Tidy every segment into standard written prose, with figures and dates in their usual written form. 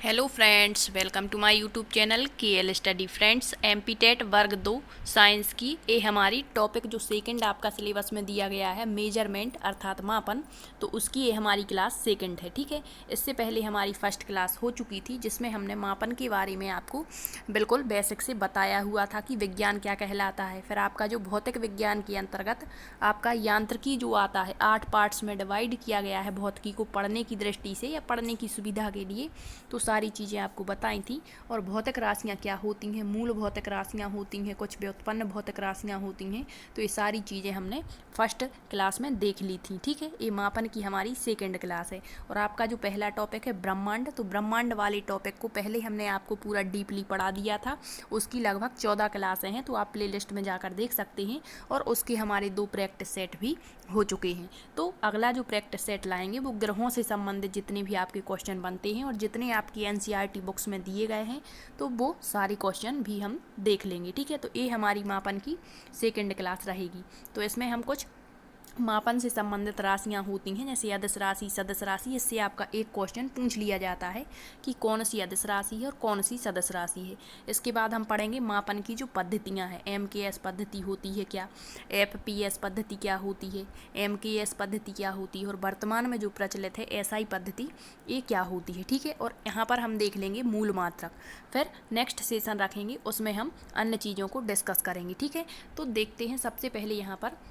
Hello friends, welcome to my YouTube channel KL study friends. MP TET वर्ग 2 science की ये हमारी topic जो सेकंड आपका सिलेबस में दिया गया है, मेजरमेंट अर्थात मापन। तो उसकी ये हमारी क्लास सेकंड है, ठीक है। इससे पहले हमारी फर्स्ट क्लास हो चुकी थी जिसमें हमने मापन के बारे में आपको बिल्कुल बेसिक से बताया हुआ था कि विज्ञान क्या कहलाता है। फिर आपका जो भौतिक विज्ञान के अंतर्गत आपका यांत्रिकी जो आता है, 8 पार्ट्स में डिवाइड किया गया है भौतिकी को पढ़ने की दृष्टि से या पढ़ने की सुविधा के लिए। तो सारी चीज़ें आपको बताई थी। और भौतिक राशियाँ क्या होती हैं, मूल भौतिक राशियाँ होती हैं, कुछ व्युत्पन्न भौतिक राशियाँ होती हैं। तो ये सारी चीज़ें हमने फर्स्ट क्लास में देख ली थी, ठीक है। ये मापन की हमारी सेकंड क्लास है। और आपका जो पहला टॉपिक है ब्रह्मांड, तो ब्रह्मांड वाले टॉपिक को पहले हमने आपको पूरा डीपली पढ़ा दिया था। उसकी लगभग 14 क्लासें हैं, तो आप प्लेलिस्ट में जाकर देख सकते हैं। और उसके हमारे 2 प्रैक्टिस सेट भी हो चुके हैं। तो अगला जो प्रैक्टिस सेट लाएंगे वो ग्रहों से संबंधित जितने भी आपके क्वेश्चन बनते हैं और जितने आपकी NCERT बुक्स में दिए गए हैं, तो वो सारे क्वेश्चन भी हम देख लेंगे, ठीक है। तो ये हमारी मापन की सेकंड क्लास रहेगी। तो इसमें हम कुछ मापन से संबंधित राशियाँ होती हैं, जैसे अदिश राशि, सदिश राशि। इससे आपका एक क्वेश्चन पूछ लिया जाता है कि कौन सी अदिश राशि है और कौन सी सदिश राशि है। इसके बाद हम पढ़ेंगे मापन की जो पद्धतियाँ हैं। MKS पद्धति होती है क्या, FPS पद्धति क्या होती है, MKS पद्धति क्या होती है, और वर्तमान में जो प्रचलित है SI पद्धति, ये क्या होती है, ठीक है। और यहाँ पर हम देख लेंगे मूल मात्रक। फिर नेक्स्ट सेशन रखेंगे, उसमें हम अन्य चीज़ों को डिस्कस करेंगे, ठीक है। तो देखते हैं, सबसे पहले यहाँ पर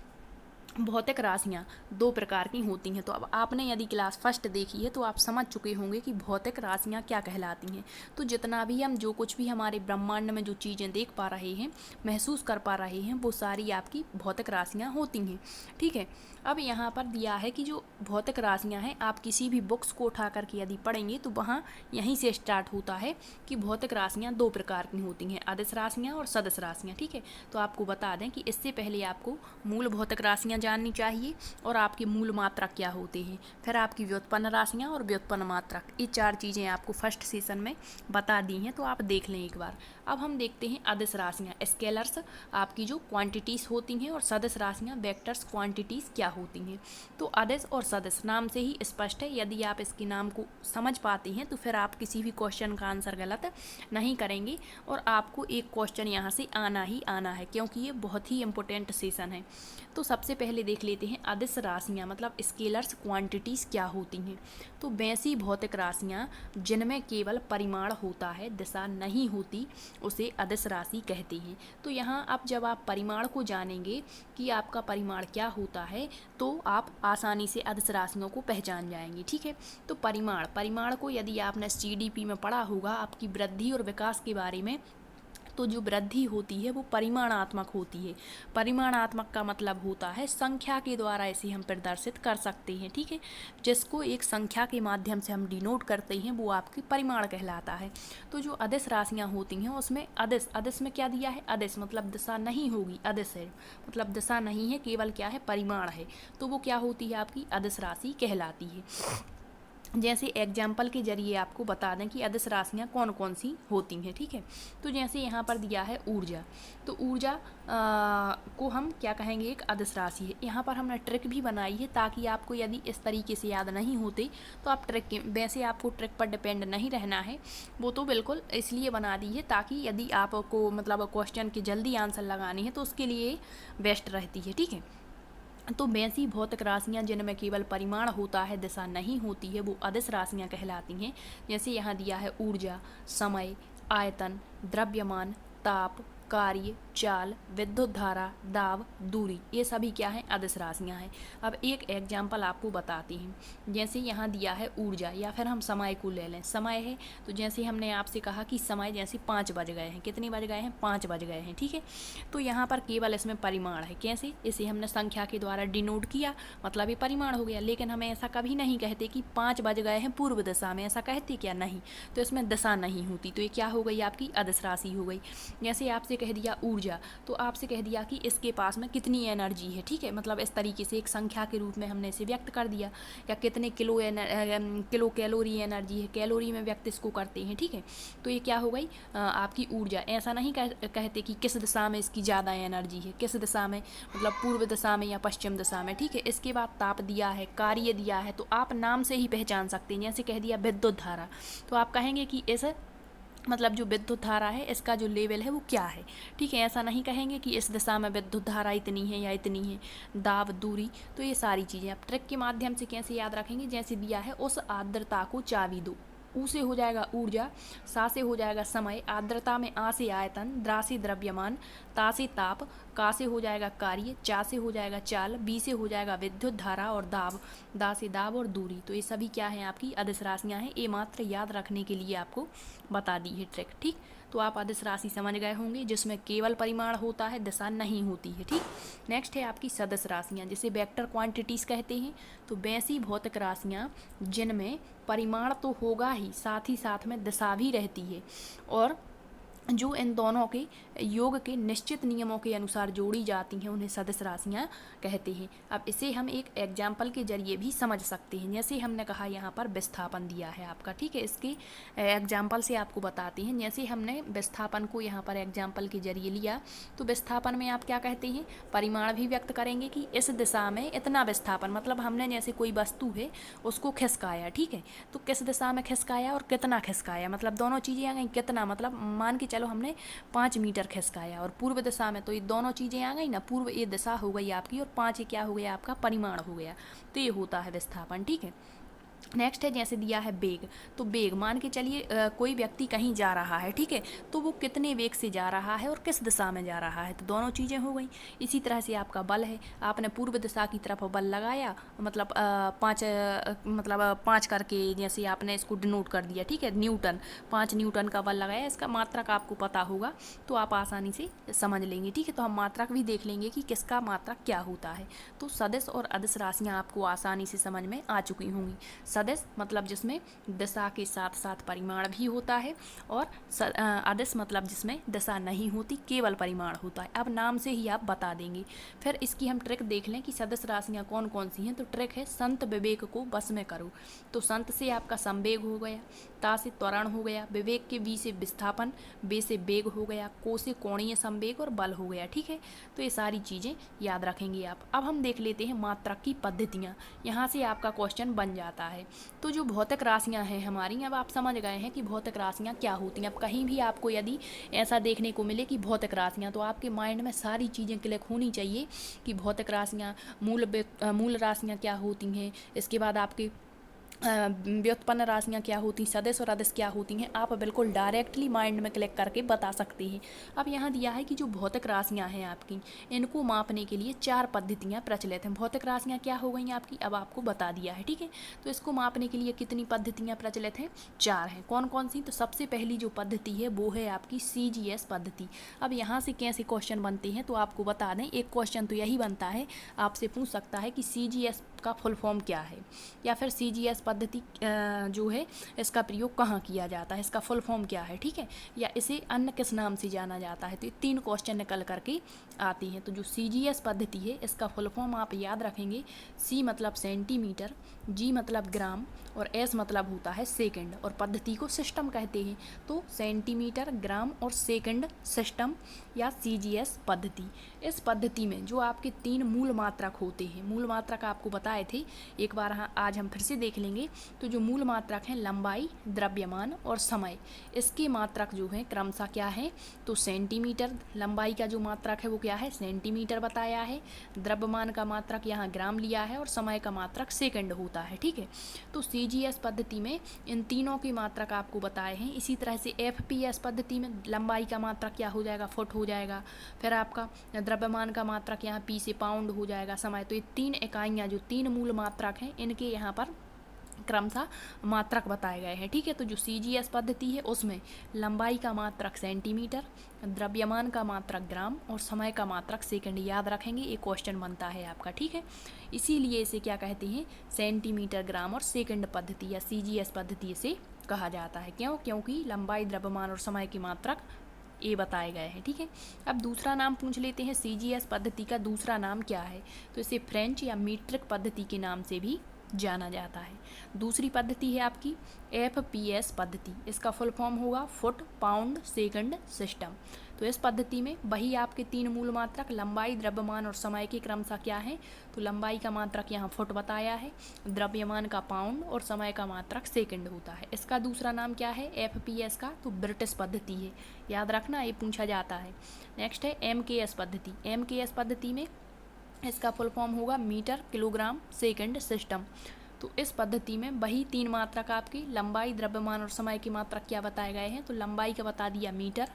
भौतिक राशियाँ 2 प्रकार की होती हैं। तो अब आपने यदि क्लास फर्स्ट देखी है तो आप समझ चुके होंगे कि भौतिक राशियाँ क्या कहलाती हैं। तो जितना भी हम जो कुछ भी हमारे ब्रह्मांड में जो चीज़ें देख पा रहे हैं, महसूस कर पा रहे हैं, वो सारी आपकी भौतिक राशियाँ होती हैं, ठीक है। अब यहाँ पर दिया है कि जो भौतिक राशियाँ हैं, आप किसी भी बुक्स को उठा करके यदि पढ़ेंगे तो वहाँ यहीं से स्टार्ट होता है कि भौतिक राशियाँ 2 प्रकार की होती हैं, अदिश राशियाँ और सदिश राशियाँ, ठीक है। तो आपको बता दें कि इससे पहले आपको मूल भौतिक राशियाँ जाननी चाहिए और आपके मूल मात्रक क्या होते हैं। फिर आपकी व्युत्पन्न राशियाँ और व्युत्पन्न मात्रक, ये 4 चीज़ें आपको फर्स्ट सेशन में बता दी हैं, तो आप देख लें एक बार। अब हम देखते हैं अदिश राशियाँ, स्केलर्स आपकी जो क्वांटिटीज़ होती हैं, और सदिश राशियाँ वेक्टर्स क्वांटिटीज़ क्या होती हैं। तो अदिश और सदिश नाम से ही स्पष्ट है। यदि आप इसके नाम को समझ पाते हैं तो फिर आप किसी भी क्वेश्चन का आंसर गलत नहीं करेंगे और आपको एक क्वेश्चन यहाँ से आना ही आना है, क्योंकि ये बहुत ही इंपॉर्टेंट सेशन है। तो सबसे पहले देख लेते हैं अदिश राशियाँ मतलब स्केलर्स क्वांटिटीज़ क्या होती हैं। तो वैसी भौतिक राशियाँ जिनमें केवल परिमाण होता है, दिशा नहीं होती, उसे अदिश राशि कहते हैं। तो यहाँ अब जब आप परिमाण को जानेंगे कि आपका परिमाण क्या होता है, तो आप आसानी से अदिश राशियों को पहचान जाएंगे, ठीक है। तो परिमाण को यदि आपने CDP में पढ़ा होगा, आपकी वृद्धि और विकास के बारे में, तो जो वृद्धि होती है वो परिमाणात्मक होती है। परिमाणात्मक का मतलब होता है संख्या के द्वारा इसे हम प्रदर्शित कर सकते हैं, ठीक है। जिसको एक संख्या के माध्यम से हम डिनोट करते हैं वो आपकी परिमाण कहलाता है। तो जो अदिश राशियाँ होती हैं उसमें अदिश में क्या दिया है, अदिश मतलब दिशा नहीं होगी, अदिश है मतलब दिशा नहीं है, केवल क्या है, परिमाण है। तो वो क्या होती है, आपकी अदिश राशि कहलाती है। जैसे एग्जाम्पल के जरिए आपको बता दें कि अदिश राशियाँ कौन कौन सी होती हैं, ठीक है। तो जैसे यहाँ पर दिया है ऊर्जा, तो ऊर्जा को हम क्या कहेंगे, एक अदिश राशि है। यहाँ पर हमने ट्रिक भी बनाई है ताकि आपको यदि इस तरीके से याद नहीं होते तो आप ट्रिक के, वैसे आपको ट्रिक पर डिपेंड नहीं रहना है, वो तो बिल्कुल इसलिए बना दी है ताकि यदि आपको मतलब क्वेश्चन के जल्दी आंसर लगाने हैं तो उसके लिए बेस्ट रहती है, ठीक है। तो वैसी भौतिक राशियाँ जिनमें केवल परिमाण होता है, दिशा नहीं होती है, वो अदिश राशियाँ कहलाती हैं। जैसे यहाँ दिया है ऊर्जा, समय, आयतन, द्रव्यमान, ताप, कार्य, चाल, विद्युत धारा, दाब, दूरी, ये सभी क्या हैं, अदिश राशियाँ हैं। अब एक एग्जाम्पल आपको बताती हैं। जैसे यहाँ दिया है ऊर्जा, या फिर हम समय को ले लें। समय है तो जैसे हमने आपसे कहा कि समय जैसे 5 बज गए हैं, कितने बज गए हैं, 5 बज गए हैं, ठीक है। तो यहाँ पर केवल इसमें परिमाण है, कैसे, इसे हमने संख्या के द्वारा डिनोट किया, मतलब ये परिमाण हो गया। लेकिन हमें ऐसा कभी नहीं कहते कि 5 बज गए हैं पूर्व दिशा में, ऐसा कहते क्या, नहीं। तो इसमें दिशा नहीं होती, तो ये क्या हो गई, आपकी अदिश राशि हो गई। जैसे आपसे कह दिया ऊर्जा ऊर्जा, तो आपसे कह दिया कि इसके पास में कितनी एनर्जी है, ठीक है, मतलब इस तरीके से एक संख्या के रूप में हमने इसे व्यक्त कर दिया, या कितने किलो कैलोरी एनर्जी है, कैलोरी में व्यक्त इसको करते हैं, ठीक है। तो ये क्या हो गई आपकी ऊर्जा। ऐसा नहीं कहते कि किस दिशा में इसकी ज़्यादा एनर्जी है, किस दिशा में, मतलब पूर्व दिशा में या पश्चिम दिशा में, ठीक है। इसके बाद ताप दिया है, कार्य दिया है, तो आप नाम से ही पहचान सकते हैं। जैसे कह दिया विद्युत धारा, तो आप कहेंगे कि इस मतलब जो विद्युत धारा है इसका जो लेवल है वो क्या है, ठीक है। ऐसा नहीं कहेंगे कि इस दिशा में विद्युत धारा इतनी है या इतनी है, दाब, दूरी, तो ये सारी चीज़ें आप ट्रिक के माध्यम से कैसे याद रखेंगे। जैसे दिया है उस आर्द्रता को चाबी दो, ऊ से हो जाएगा ऊर्जा, सा से हो जाएगा समय, आर्द्रता में आ से आयतन, द्रा से द्रव्यमान, ता से ताप, का से हो जाएगा कार्य, चा से हो जाएगा चाल, बी से हो जाएगा विद्युत धारा, और दाब, दा से दाब और दूरी। तो ये सभी क्या है आपकी अदिश राशियाँ हैं। ये मात्र याद रखने के लिए आपको बता दी है ट्रिक, ठीक। तो आप अदिश राशि समझ गए होंगे जिसमें केवल परिमाण होता है, दिशा नहीं होती है, ठीक। नेक्स्ट है आपकी सदिश राशियाँ, जिसे वेक्टर क्वांटिटीज़ कहते हैं। तो वैसी भौतिक राशियाँ जिनमें परिमाण तो होगा ही, साथ ही साथ में दिशा भी रहती है, और जो इन दोनों के योग के निश्चित नियमों के अनुसार जोड़ी जाती हैं, उन्हें सदिश राशियाँ कहते हैं। अब इसे हम एक एग्जाम्पल के जरिए भी समझ सकते हैं। जैसे हमने कहा यहाँ पर विस्थापन दिया है आपका, ठीक है, इसके एग्जाम्पल से आपको बताते हैं। जैसे हमने विस्थापन को यहाँ पर एग्जाम्पल के जरिए लिया, तो विस्थापन में आप क्या कहते हैं, परिमाण भी व्यक्त करेंगे कि इस दिशा में इतना विस्थापन, मतलब हमने जैसे कोई वस्तु है उसको खिसकाया, ठीक है, तो किस दिशा में खिसकाया और कितना खिसकाया, मतलब दोनों चीज़ें आ गई। कितना मतलब मान के चलो हमने 5 मीटर खिसकाया, और पूर्व दिशा में, तो ये दोनों चीज़ें आ गई ना, पूर्व ये दिशा हो गई आपकी, और 5 ये क्या हो गया आपका परिमाण हो गया। तो ये होता है विस्थापन, ठीक है। नेक्स्ट है जैसे दिया है वेग, तो वेग मान के चलिए कोई व्यक्ति कहीं जा रहा है, ठीक है, तो वो कितने वेग से जा रहा है और किस दिशा में जा रहा है, तो दोनों चीज़ें हो गई। इसी तरह से आपका बल है, आपने पूर्व दिशा की तरफ बल लगाया, मतलब 5 करके जैसे आपने इसको डिनोट कर दिया, ठीक है, न्यूटन, 5 न्यूटन का बल लगाया। इसका मात्रक आपको पता होगा तो आप आसानी से समझ लेंगे, ठीक है। तो हम मात्रक भी देख लेंगे कि किसका मात्रक क्या होता है। तो सदिश और अदिश राशियाँ आपको आसानी से समझ में आ चुकी होंगी। सदिश मतलब जिसमें दिशा के साथ साथ परिमाण भी होता है, और अदिश मतलब जिसमें दिशा नहीं होती, केवल परिमाण होता है। अब नाम से ही आप बता देंगे। फिर इसकी हम ट्रिक देख लें कि सदिश राशियाँ कौन कौन सी हैं। तो ट्रिक है संत विवेक को बस में करो। तो संत से आपका संवेग हो गया, ता से त्वरण हो गया, विवेक के वी से विस्थापन, बे से वेग हो गया, को से कोणीय संवेग और बल हो गया, ठीक है। तो ये सारी चीज़ें याद रखेंगे आप। अब हम देख लेते हैं मात्रक की पद्धतियाँ। यहाँ से आपका क्वेश्चन बन जाता है। तो जो भौतिक राशियाँ हैं हमारी, अब आप समझ गए हैं कि भौतिक राशियाँ क्या होती हैं। अब कहीं भी आपको यदि ऐसा देखने को मिले कि भौतिक राशियाँ, तो आपके माइंड में सारी चीज़ें क्लिक होनी चाहिए कि भौतिक राशियाँ, मूल राशियाँ क्या होती हैं, इसके बाद आपके व्युत्पन्न राशियाँ क्या होती, सदिश और अदिश क्या होती हैं, आप बिल्कुल डायरेक्टली माइंड में क्लिक करके बता सकते हैं। अब यहाँ दिया है कि जो भौतिक राशियाँ हैं आपकी, इनको मापने के लिए 4 पद्धतियाँ प्रचलित हैं। भौतिक राशियाँ क्या हो गई आपकी, अब आपको बता दिया है, ठीक है। तो इसको मापने के लिए कितनी पद्धतियाँ प्रचलित हैं, 4 हैं। कौन कौन सी, तो सबसे पहली जो पद्धति है वो है आपकी CGS पद्धति। अब यहाँ से कैसे क्वेश्चन बनते हैं तो आपको बता दें। एक क्वेश्चन तो यही बनता है, आपसे पूछ सकता है कि CGS का फुल फॉर्म क्या है, या फिर CGS पद्धति जो है इसका प्रयोग कहाँ किया जाता है, इसका फुल फॉर्म क्या है, ठीक है, या इसे अन्य किस नाम से जाना जाता है। तो ये 3 क्वेश्चन निकल करके आती हैं। तो जो CGS पद्धति है इसका फुल फॉर्म आप याद रखेंगे। C मतलब सेंटीमीटर, G मतलब ग्राम, और S मतलब होता है सेकंड, और पद्धति को सिस्टम कहते हैं। तो सेंटीमीटर, ग्राम और सेकंड सिस्टम या CGS पद्धति। इस पद्धति में जो आपके 3 मूल मात्रक होते हैं, मूल मात्रक आपको बताए थे, एक बार आज हम फिर से देख लेंगे। तो जो मूल मात्रक हैं लंबाई, द्रव्यमान और समय, इसके मात्रक जो हैं क्रमशः क्या है, तो सेंटीमीटर, लंबाई का जो मात्रक है वो क्या है, सेंटीमीटर बताया है, द्रव्यमान का मात्रक यहाँ ग्राम लिया है, और समय का मात्रक सेकंड होता है, ठीक है। तो CGS पद्धति में इन तीनों के मात्रक आपको बताए हैं। इसी तरह से FPS पद्धति में लंबाई का मात्रक क्या हो जाएगा, फुट हो जाएगा, फिर आपका द्रव्यमान का मात्रक यहाँ P से पाउंड हो जाएगा, समय, तो ये 3 इकाइयाँ जो 3 मूल मात्रक हैं इनके यहाँ पर क्रमशः मात्रक बताए गए हैं, ठीक है। तो जो CGS पद्धति है उसमें लंबाई का मात्रक सेंटीमीटर, द्रव्यमान का मात्रक ग्राम और समय का मात्रक सेकंड याद रखेंगे। एक क्वेश्चन बनता है आपका, ठीक है। इसीलिए इसे क्या कहते हैं, सेंटीमीटर, ग्राम और सेकंड पद्धति या CGS पद्धति से कहा जाता है। क्यों, क्योंकि लंबाई, द्रव्यमान और समय की मात्रक ये बताए गए हैं। ठीक है, अब दूसरा नाम पूछ लेते हैं, CGS पद्धति का दूसरा नाम क्या है? तो इसे फ्रेंच या मीट्रिक पद्धति के नाम से भी जाना जाता है। दूसरी पद्धति है आपकी FPS पद्धति, इसका फुल फॉर्म होगा फुट पाउंड सेकंड सिस्टम। तो इस पद्धति में वही आपके 3 मूल मात्रक लंबाई, द्रव्यमान और समय के क्रमशः क्या है? तो लंबाई का मात्रक यहाँ फुट बताया है, द्रव्यमान का पाउंड और समय का मात्रक सेकंड होता है। इसका दूसरा नाम क्या है FPS का? तो ब्रिटिश पद्धति है, याद रखना, ये पूछा जाता है। नेक्स्ट है MKS पद्धति। MKS पद्धति में इसका फुल फॉर्म होगा मीटर किलोग्राम सेकंड सिस्टम। तो इस पद्धति में वही 3 मात्रक आपकी लंबाई, द्रव्यमान और समय की मात्रक क्या बताए गए हैं? तो लंबाई का बता दिया मीटर,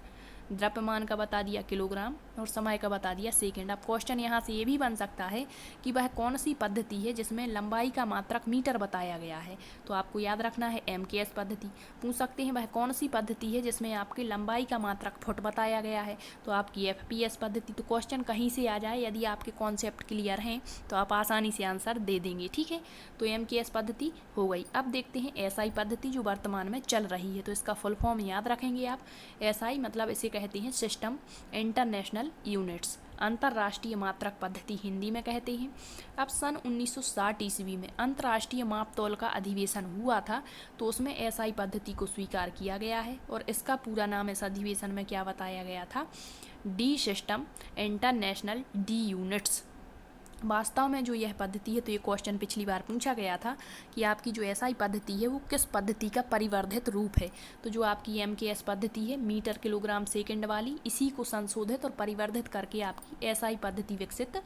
द्रव्यमान का बता दिया किलोग्राम और समय का बता दिया सेकंड। अब क्वेश्चन यहाँ से ये भी बन सकता है कि वह कौन सी पद्धति है जिसमें लंबाई का मात्रक मीटर बताया गया है? तो आपको याद रखना है MKS पद्धति। पूछ सकते हैं वह कौन सी पद्धति है जिसमें आपकी लंबाई का मात्रक फुट बताया गया है? तो आपकी FPS पद्धति। तो क्वेश्चन कहीं से आ जाए, यदि आपके कॉन्सेप्ट क्लियर हैं तो आप आसानी से आंसर दे देंगे। ठीक है, तो MKS पद्धति हो गई। अब देखते हैं SI पद्धति जो वर्तमान में चल रही है। तो इसका फुल फॉर्म याद रखेंगे आप। SI मतलब इसे कहते हैं सिस्टम इंटरनेशनल यूनिट्स, अंतर्राष्ट्रीय मात्रक पद्धति हिंदी में कहते हैं। अब सन 1960 ईस्वी में अंतर्राष्ट्रीय मापतौल का अधिवेशन हुआ था, तो उसमें SI पद्धति को स्वीकार किया गया है और इसका पूरा नाम इस अधिवेशन में क्या बताया गया था? D system international D units. वास्तव में जो यह पद्धति है, तो ये क्वेश्चन पिछली बार पूछा गया था कि आपकी जो SI पद्धति है वो किस पद्धति का परिवर्धित रूप है? तो जो आपकी MKS पद्धति है मीटर किलोग्राम सेकंड वाली, इसी को संशोधित और परिवर्धित करके आपकी SI पद्धति विकसित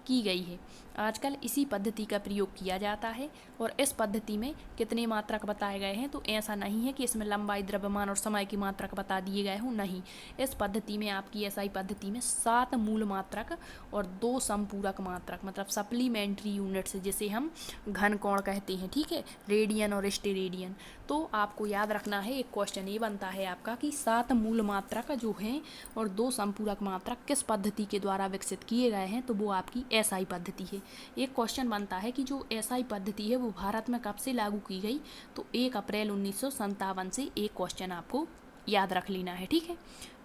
की गई है। आजकल इसी पद्धति का प्रयोग किया जाता है और इस पद्धति में कितने मात्रक बताए गए हैं? तो ऐसा नहीं है कि इसमें लंबाई, द्रव्यमान और समय की मात्रक बता दिए गए हों, नहीं। इस पद्धति में आपकी SI पद्धति में 7 मूल मात्रक और 2 संपूरक मात्रक मतलब सप्लीमेंट्री यूनिट्स जिसे हम घन कोण कहते हैं, ठीक है, रेडियन और स्टेरेडियन। तो आपको याद रखना है, एक क्वेश्चन ये बनता है आपका कि 7 मूल मात्रक जो हैं और 2 संपूरक मात्रक किस पद्धति के द्वारा विकसित किए गए हैं? तो वो आपकी SI पद्धति है। एक क्वेश्चन बनता है कि जो SI पद्धति है वो भारत में कब से लागू की गई? तो 1 अप्रैल 1957 से। एक क्वेश्चन आपको याद रख लेना है। ठीक है,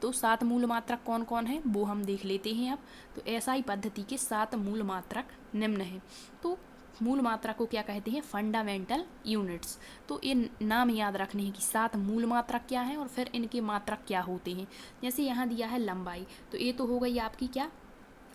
तो 7 मूल मात्रक कौन कौन है वो हम देख लेते हैं अब। तो SI पद्धति के 7 मूल मात्रक निम्न हैं। तो मूल मात्रा को क्या कहते हैं? Fundamental units. तो ये नाम याद रखने हैं कि 7 मूल मात्रक क्या हैं और फिर इनके मात्रक क्या होते हैं। जैसे यहाँ दिया है लंबाई, तो ये तो हो गई आपकी क्या?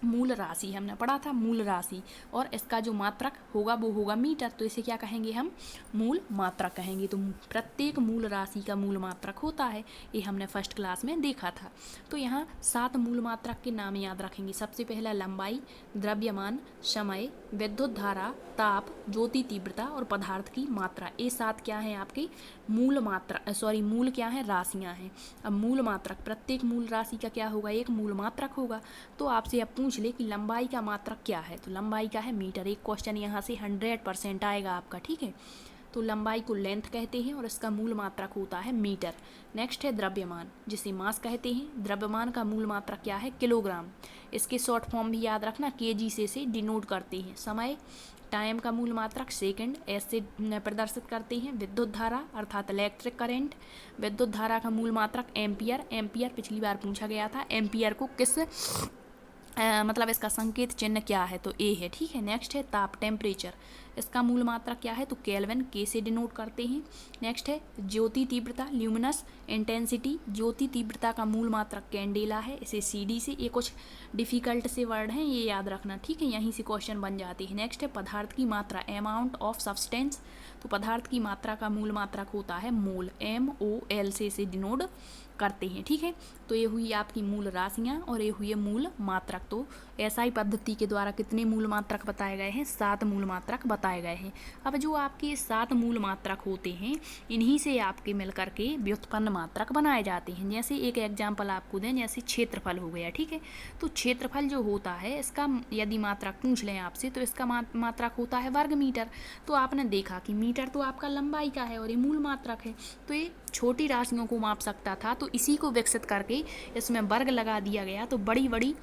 मूल राशि, हमने पढ़ा था मूल राशि, और इसका जो मात्रक होगा वो होगा मीटर, तो इसे क्या कहेंगे हम? मूल मात्रक कहेंगे। तो प्रत्येक मूल राशि का मूल मात्रक होता है, ये हमने फर्स्ट क्लास में देखा था। तो यहाँ 7 मूल मात्रक के नाम याद रखेंगे। सबसे पहला लंबाई, द्रव्यमान, समय, विद्युत धारा, ताप, ज्योति तीव्रता और पदार्थ की मात्रा। ये 7 क्या हैं आपकी? मूल मात्रा, मूल क्या है? राशियाँ हैं। अब मूल मात्रक, प्रत्येक मूल राशि का क्या होगा? एक मूल मात्रक होगा। तो आपसे अब पूछ ले कि लंबाई का मात्रक क्या है? तो लंबाई का है मीटर। एक क्वेश्चन यहाँ से 100% आएगा आपका। ठीक है, तो लंबाई को लेंथ कहते हैं और इसका मूल मात्रक होता है मीटर। नेक्स्ट है द्रव्यमान, जिसे मास कहते हैं। द्रव्यमान का मूल मात्रक क्या है? किलोग्राम। इसके शॉर्ट फॉर्म भी याद रखना, kg से डिनोट करते हैं। समय, टाइम का मूल मात्रक सेकंड, ऐसे प्रदर्शित करते हैं। विद्युत धारा अर्थात इलेक्ट्रिक करंट, विद्युत धारा का मूल मात्रक एम्पियर। एम्पियर पिछली बार पूछा गया था, एम्पियर को किस मतलब इसका संकेत चिन्ह क्या है? तो A है। ठीक है, नेक्स्ट है ताप, टेम्परेचर। इसका मूल मात्रक क्या है? तो केल्विन, K से डिनोट करते हैं। नेक्स्ट है ज्योति तीव्रता, ल्यूमिनस इंटेंसिटी। ज्योति तीव्रता का मूल मात्रक कैंडेला है, इसे CD से। ये कुछ डिफिकल्ट से वर्ड हैं, ये याद रखना। ठीक है, यहीं से क्वेश्चन बन जाते हैं। नेक्स्ट है पदार्थ की मात्रा, अमाउंट ऑफ सब्सटेंस। तो पदार्थ की मात्रा का मूल मात्रक होता है मोल, MOL से इसे डिनोट करते हैं। ठीक है, तो ये हुई आपकी मूल राशियाँ और ये हुए मूल मात्रक। तो SI पद्धति के द्वारा कितने मूल मात्रक बताए गए हैं? 7 मूल मात्रक बताए गए हैं। अब जो आपके 7 मूल मात्रक होते हैं, इन्हीं से आपके मिलकर के व्युत्पन्न मात्रक बनाए जाते हैं। जैसे एक एग्जाम्पल आपको दें, जैसे क्षेत्रफल हो गया। ठीक है, तो क्षेत्रफल जो होता है इसका यदि मात्रक पूछ लें आपसे, तो इसका मात्रक होता है वर्ग मीटर। तो आपने देखा कि मीटर तो आपका लंबाई का है और ये मूल मात्रक है, तो ये छोटी राशियों को माप सकता था, तो इसी को विकसित करके इसमें वर्ग लगा दिया गया, तो बड़ी बड़ी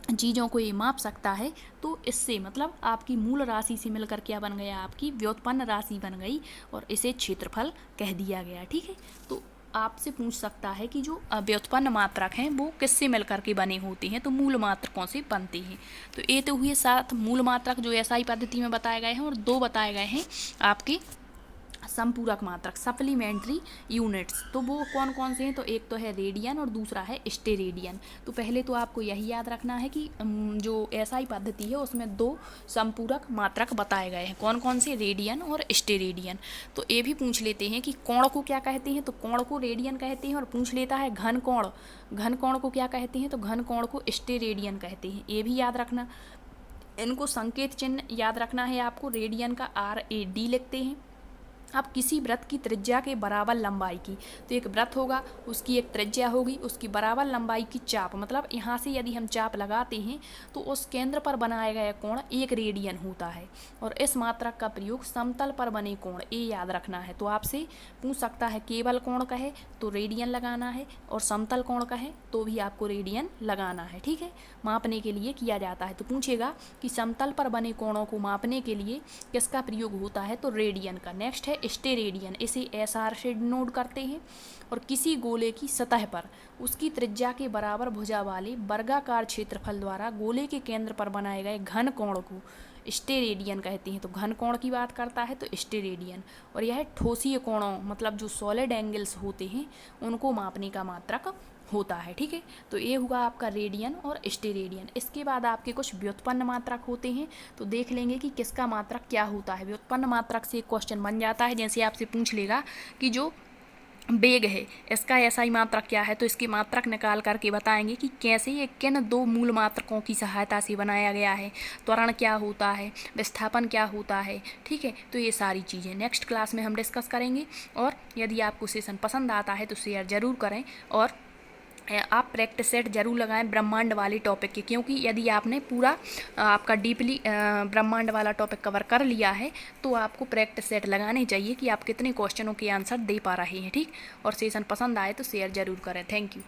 चीज़ों को ये माप सकता है। तो इससे मतलब आपकी मूल राशि से मिलकर क्या बन गया? आपकी व्युत्पन्न राशि बन गई और इसे क्षेत्रफल कह दिया गया। ठीक है, तो आपसे पूछ सकता है कि जो व्युत्पन्न मात्रक हैं वो किससे मिलकर के बने होते हैं, तो मूल मात्रकों से बनते हैं। तो ये तो हुए 7 मूल मात्रक जो एसआई पद्धति में बताए गए हैं, और 2 बताए गए हैं आपके संपूरक मात्रक, सप्लीमेंट्री यूनिट्स। तो वो कौन कौन से हैं, तो एक तो है रेडियन और दूसरा है स्टेरेडियन। तो पहले तो आपको यही याद रखना है कि जो एसआई पद्धति है उसमें 2 संपूरक मात्रक बताए गए हैं, कौन कौन से, रेडियन और स्टेरेडियन। तो ये भी पूछ लेते हैं कि कोण को क्या कहते हैं, तो कोण को रेडियन कहते हैं, और पूछ लेता है घन कोण, घन कोण को क्या कहते हैं, तो घन कोण को स्टेरेडियन कहते हैं। ये भी याद रखना। इनको संकेत चिन्ह याद रखना है आपको। रेडियन का RAD लिखते हैं। अब किसी वृत्त की त्रिज्या के बराबर लंबाई की, तो एक वृत्त होगा, उसकी एक त्रिज्या होगी, उसकी बराबर लंबाई की चाप, मतलब यहाँ से यदि हम चाप लगाते हैं तो उस केंद्र पर बनाया गया कोण 1 रेडियन होता है। और इस मात्रक का प्रयोग समतल पर बने कोण, ये याद रखना है। तो आपसे पूछ सकता है केवल कोण कहे तो रेडियन लगाना है, और समतल कोण कहे तो भी आपको रेडियन लगाना है। ठीक है, मापने के लिए किया जाता है। तो पूछेगा कि समतल पर बने कोणों को मापने के लिए किसका प्रयोग होता है, तो रेडियन का। नेक्स्ट है स्टेरेडियन, इसे SR से डिनोट करते हैं। और किसी गोले की सतह पर उसकी त्रिज्या के बराबर भुजा वाले वर्गाकार क्षेत्रफल द्वारा गोले के केंद्र पर बनाए गए घन कोण को स्टेरेडियन कहते हैं। तो घन कोण की बात करता है तो स्टेरेडियन। और यह ठोसीय कोणों, मतलब जो सॉलिड एंगल्स होते हैं, उनको मापने का मात्रक होता है। ठीक है, तो ये हुआ आपका रेडियन और स्टेरेडियन। इसके बाद आपके कुछ व्युत्पन्न मात्रक होते हैं, तो देख लेंगे कि किसका मात्रक क्या होता है। व्युत्पन्न मात्रक से एक क्वेश्चन बन जाता है, जैसे आपसे पूछ लेगा कि जो वेग है इसका एसआई मात्रक क्या है, तो इसकी मात्रक निकाल करके बताएंगे कि कैसे ये किन 2 मूल मात्रकों की सहायता से बनाया गया है, त्वरण क्या होता है, विस्थापन क्या होता है। ठीक है, तो ये सारी चीज़ें नेक्स्ट क्लास में हम डिस्कस करेंगे। और यदि आपको सेशन पसंद आता है तो शेयर ज़रूर करें, और आप प्रैक्टिस सेट जरूर लगाएं ब्रह्मांड वाले टॉपिक के, क्योंकि यदि आपने पूरा आपका डीपली ब्रह्मांड वाला टॉपिक कवर कर लिया है तो आपको प्रैक्टिस सेट लगाने चाहिए कि आप कितने क्वेश्चनों के आंसर दे पा रहे हैं। ठीक, और सेशन पसंद आए तो शेयर ज़रूर करें। Thank you.